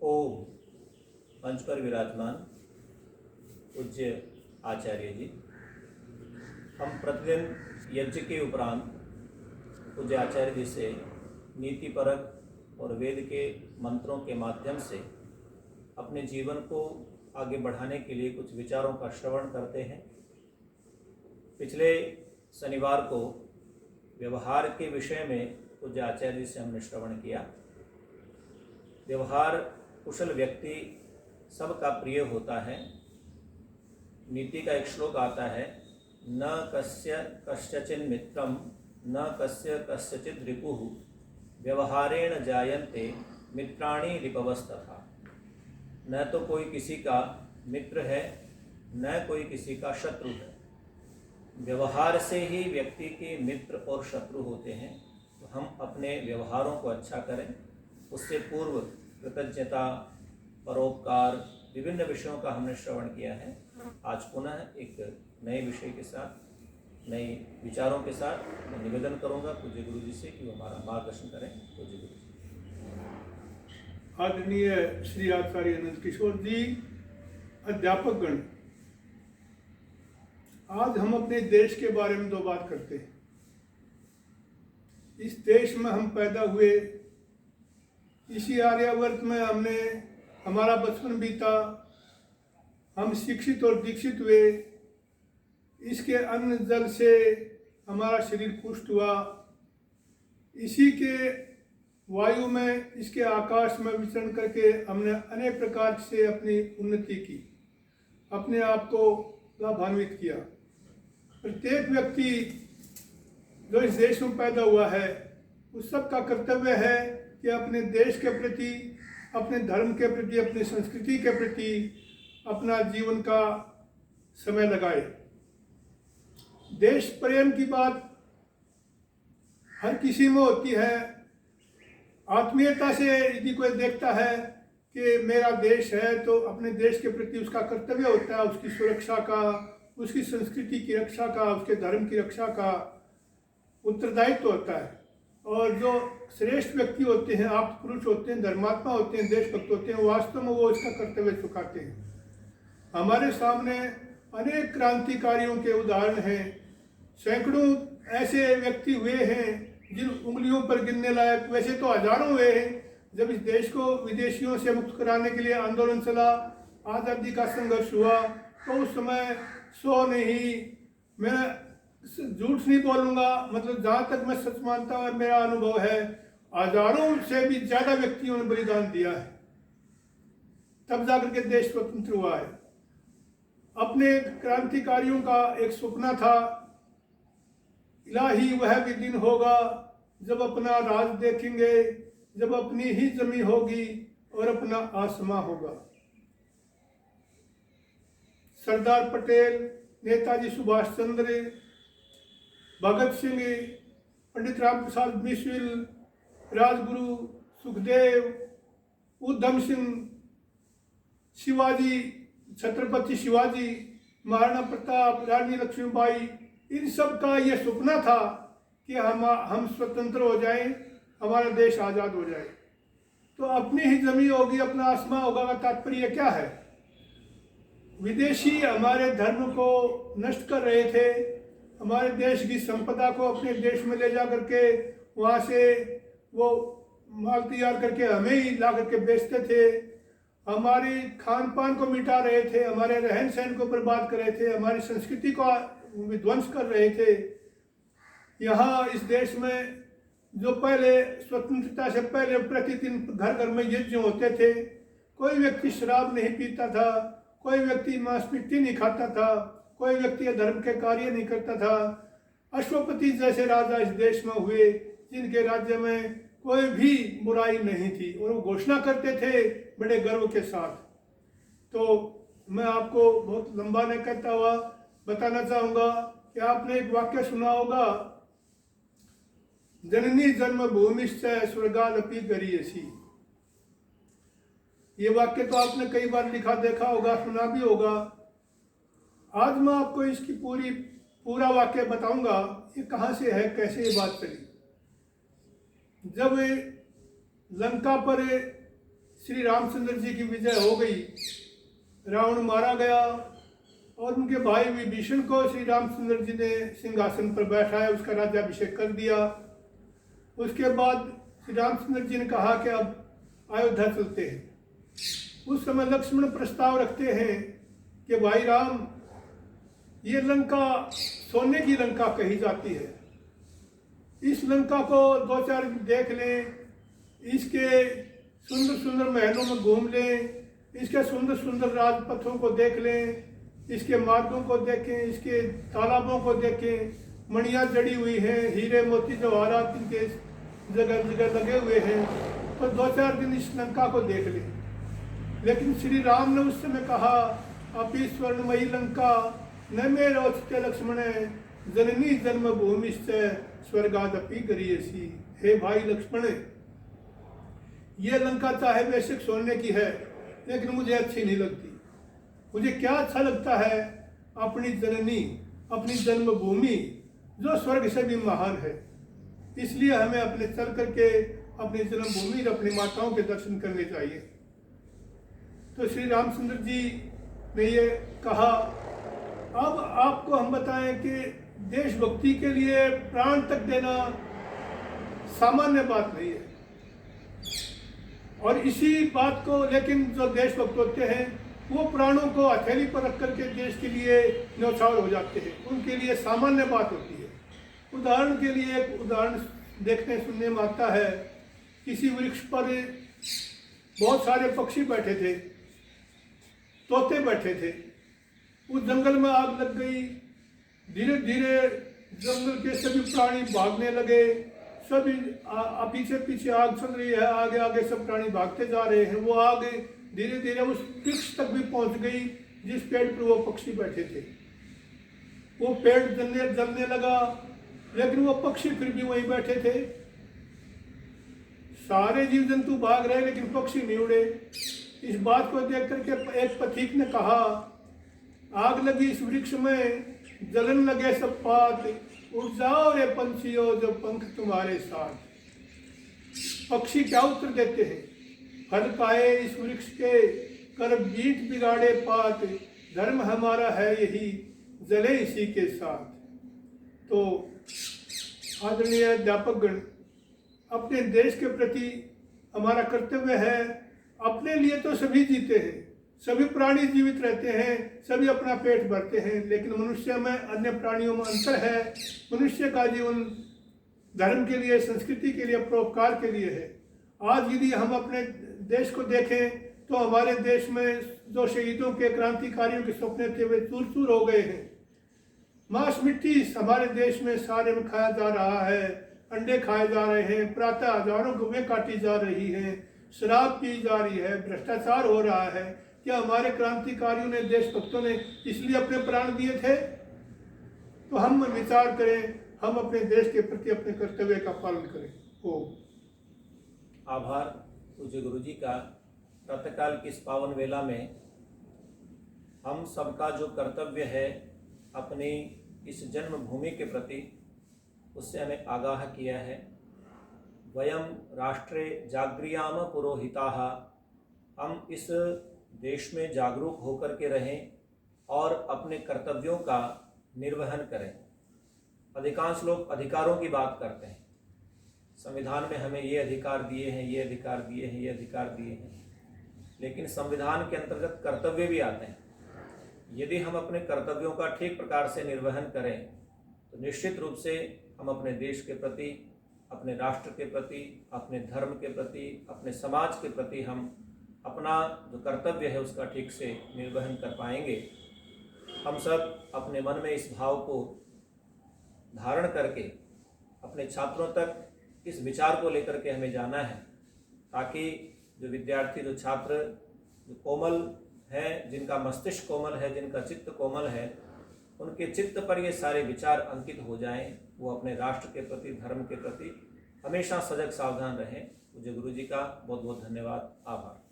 ओम। मंच पर विराजमान पूज्य आचार्य जी, हम प्रतिदिन यज्ञ के उपरांत पूज्य आचार्य जी से नीतिपरक और वेद के मंत्रों के माध्यम से अपने जीवन को आगे बढ़ाने के लिए कुछ विचारों का श्रवण करते हैं। पिछले शनिवार को व्यवहार के विषय में पूज्य आचार्य जी से हमने श्रवण किया। व्यवहार कुशल व्यक्ति सबका प्रिय होता है। नीति का एक श्लोक आता है, न कस्य कस्यचिन् मित्रं न कस्य कस्यचित् रिपुः व्यवहारेण जायन्ते मित्राणि रिपवस्तथा। न तो कोई किसी का मित्र है, न कोई किसी का शत्रु है। व्यवहार से ही व्यक्ति के मित्र और शत्रु होते हैं। तो हम अपने व्यवहारों को अच्छा करें। उससे पूर्व कृतज्ञता, परोपकार, विभिन्न विषयों का हमने श्रवण किया है। आज पुनः एक नए विषय के साथ, नए विचारों के साथ मैं निवेदन करूंगा पूज्य गुरु जी से कि वो हमारा मार्गदर्शन करें। पूज्य गुरु जी। आदरणीय श्री आचार्य अनंत किशोर जी, अध्यापक गण, आज हम अपने देश के बारे में दो बात करते हैं। इस देश में हम पैदा हुए, इसी आर्यावर्त में हमने हमारा बचपन बीता, हम शिक्षित और दीक्षित हुए, इसके अन्न जल से हमारा शरीर पुष्ट हुआ, इसी के वायु में, इसके आकाश में विचरण करके हमने अनेक प्रकार से अपनी उन्नति की, अपने आप को लाभान्वित किया। प्रत्येक व्यक्ति जो इस देश में पैदा हुआ है, उस सब का कर्तव्य है कि अपने देश के प्रति, अपने धर्म के प्रति, अपनी संस्कृति के प्रति अपना जीवन का समय लगाए। देश प्रेम की बात हर किसी में होती है। आत्मीयता से यदि कोई देखता है कि मेरा देश है, तो अपने देश के प्रति उसका कर्तव्य होता है, उसकी सुरक्षा का, उसकी संस्कृति की रक्षा का, उसके धर्म की रक्षा का उत्तरदायित्व होता है। और जो श्रेष्ठ व्यक्ति होते हैं, आप पुरुष होते हैं, धर्मात्मा होते हैं, देशभक्त होते हैं, वास्तव में वो इसका कर्तव्य चुकाते हैं। हमारे सामने अनेक क्रांतिकारियों के उदाहरण हैं। सैकड़ों ऐसे व्यक्ति हुए हैं जिन उंगलियों पर गिनने लायक, वैसे तो हजारों हुए हैं। जब इस देश को विदेशियों से मुक्त कराने के लिए आंदोलन चला, आज़ादी का संघर्ष हुआ, तो उस समय 100 नहीं, मैं झूठ नहीं बोलूँगा, मतलब जहाँ तक मैं सच मानता हूँ, मेरा अनुभव है, हजारों से भी ज़्यादा व्यक्तियों ने बलिदान दिया है, तब जाकर के देश स्वतंत्र हुआ है। अपने क्रांतिकारियों का एक सपना था, इलाही वह भी दिन होगा जब अपना राज देखेंगे, जब अपनी ही जमी होगी और अपना आसमां होगा। सरदार पटेल, नेताजी सुभाष चंद्र, भगत सिंह, पंडित राम प्रसाद बिस्मिल, राजगुरु, सुखदेव, उधम सिंह, शिवाजी, छत्रपति शिवाजी, महाराणा प्रताप, रानी लक्ष्मीबाई, इन सब का ये सपना था कि हम स्वतंत्र हो जाएं, हमारा देश आज़ाद हो जाए। तो अपनी ही जमीन होगी, अपना आसमां होगा का तात्पर्य क्या है? विदेशी हमारे धर्म को नष्ट कर रहे थे, हमारे देश की संपदा को अपने देश में ले जा करके वहाँ से वो माल तैयार करके हमें ही ला करके बेचते थे, हमारी खान पान को मिटा रहे थे, हमारे रहन सहन को बर्बाद कर रहे थे, हमारी संस्कृति को विध्वंस कर रहे थे। यहाँ इस देश में जो पहले स्वतंत्रता से पहले प्रतिदिन घर घर में यज्ञ होते थे, कोई व्यक्ति शराब नहीं पीता था, कोई व्यक्ति मांस मिट्टी नहीं खाता था, कोई व्यक्ति धर्म के कार्य नहीं करता था। अश्वपति जैसे राजा इस देश में हुए जिनके राज्य में कोई भी बुराई नहीं थी, और वो घोषणा करते थे बड़े गर्व के साथ। तो मैं आपको बहुत लंबा नहीं कहता हुआ बताना चाहूँगा कि आपने एक वाक्य सुना होगा, जननी जन्मभूमिश्च स्वर्गादपि गरीयसी। ये वाक्य तो आपने कई बार लिखा देखा होगा, सुना भी होगा। आज मैं आपको इसकी पूरा वाक्य बताऊंगा, ये कहाँ से है, कैसे ये बात चली। जब लंका पर श्री रामचंद्र जी की विजय हो गई, रावण मारा गया और उनके भाई विभीषण को श्री रामचंद्र जी ने सिंहासन पर बैठाया, उसका राज्याभिषेक कर दिया। उसके बाद श्री रामचंद्र जी ने कहा कि अब अयोध्या चलते हैं। उस समय लक्ष्मण प्रस्ताव रखते हैं कि भाई राम, ये लंका सोने की लंका कही जाती है, इस लंका को 2-4 दिन देख लें, इसके सुंदर सुंदर महलों में घूम लें, इसके सुंदर सुंदर राजपथों को देख लें, इसके मार्गों को देखें, इसके तालाबों को देखें, मणियाँ जड़ी हुई हैं, हीरे मोती जवाहरात इनके जगह जगह लगे हुए हैं, तो 2-4 दिन इस लंका को देख लें। लेकिन श्री राम ने उस समय कहा, अपि स्वर्णमयी लंका न मे रोचते लक्ष्मण जननी जन्मभूमि स्वर्गादपि गरीयसी। हे भाई लक्ष्मण, ये लंका चाहे बेशक सोने की है, लेकिन मुझे अच्छी नहीं लगती। मुझे क्या अच्छा लगता है, अपनी जननी, अपनी जन्मभूमि जो स्वर्ग से भी महान है। इसलिए हमें अपने चल करके अपनी जन्मभूमि और अपनी माताओं के दर्शन करने चाहिए। तो श्री रामचंद्र जी ने ये कहा। अब आपको हम बताएं कि देशभक्ति के लिए प्राण तक देना सामान्य बात नहीं है, और इसी बात को लेकिन जो देशभक्त होते हैं वो प्राणों को हथेली पर रख करके देश के लिए न्यौछावर हो जाते हैं, उनके लिए सामान्य बात होती है। उदाहरण के लिए एक उदाहरण देखने सुनने में आता है, किसी वृक्ष पर बहुत सारे पक्षी बैठे थे, तोते बैठे थे। उस जंगल में आग लग गई, धीरे धीरे जंगल के सभी प्राणी भागने लगे, सभी पीछे पीछे आग चल रही है, आगे आगे सब प्राणी भागते जा रहे हैं। वो आग धीरे धीरे उस वृक्ष तक भी पहुंच गई जिस पेड़ पर वो पक्षी बैठे थे। वो पेड़ जलने लगा, लेकिन वो पक्षी फिर भी वहीं बैठे थे। सारे जीव जंतु भाग रहे लेकिन पक्षी नहीं उड़े। इस बात को देख करके एक पथिक ने कहा, आग लगी इस वृक्ष में, जलन लगे सब पात, उड़ जाओ रे पंछियों जो पंख तुम्हारे साथ। पक्षी क्या उत्तर देते हैं, फल खाए इस वृक्ष के, कर बीट बिगाड़े पात, धर्म हमारा है यही, जले इसी के साथ। तो आदरणीय अध्यापकगण, अपने देश के प्रति हमारा कर्तव्य है। अपने लिए तो सभी जीते हैं, सभी प्राणी जीवित रहते हैं, सभी अपना पेट भरते हैं, लेकिन मनुष्य में अन्य प्राणियों में अंतर है। मनुष्य का जीवन धर्म के लिए, संस्कृति के लिए, परोपकार के लिए है। आज यदि हम अपने देश को देखें तो हमारे देश में जो शहीदों के, क्रांतिकारियों के सपने थे वे चूर चूर हो गए हैं। मांस मिट्टी हमारे देश में सारे में खाया जा रहा है, अंडे खाए जा रहे हैं, प्रातः हजारों गौवें काटी जा रही हैं, शराब पी जा रही है, भ्रष्टाचार हो रहा है। क्या हमारे क्रांतिकारियों ने, देशभक्तों ने इसलिए अपने प्राण दिए थे? तो हम विचार करें, हम अपने देश के प्रति अपने कर्तव्य का पालन करें। आभार पूज्य गुरु जी का। प्रातःकाल की इस पावन वेला में हम सबका जो कर्तव्य है अपनी इस जन्मभूमि के प्रति, उससे हमें आगाह किया है। वयम राष्ट्रे जागृयाम पुरोहिताः, हम इस देश में जागरूक होकर के रहें और अपने कर्तव्यों का निर्वहन करें। अधिकांश लोग अधिकारों की बात करते हैं, संविधान में हमें ये अधिकार दिए हैं, ये अधिकार दिए हैं, ये अधिकार दिए हैं, लेकिन संविधान के अंतर्गत कर्तव्य भी आते हैं। यदि हम अपने कर्तव्यों का ठीक प्रकार से निर्वहन करें तो निश्चित रूप से हम अपने देश के प्रति, अपने राष्ट्र के प्रति, अपने धर्म के प्रति, अपने समाज के प्रति हम अपना जो कर्तव्य है उसका ठीक से निर्वहन कर पाएंगे। हम सब अपने मन में इस भाव को धारण करके अपने छात्रों तक इस विचार को लेकर के हमें जाना है, ताकि जो विद्यार्थी, जो छात्र, जो कोमल हैं, जिनका मस्तिष्क कोमल है, जिनका चित्त कोमल है, उनके चित्त पर ये सारे विचार अंकित हो जाएं। वो अपने राष्ट्र के प्रति, धर्म के प्रति हमेशा सजग सावधान रहें। पूज्य गुरु जी का बहुत बहुत धन्यवाद, आभार।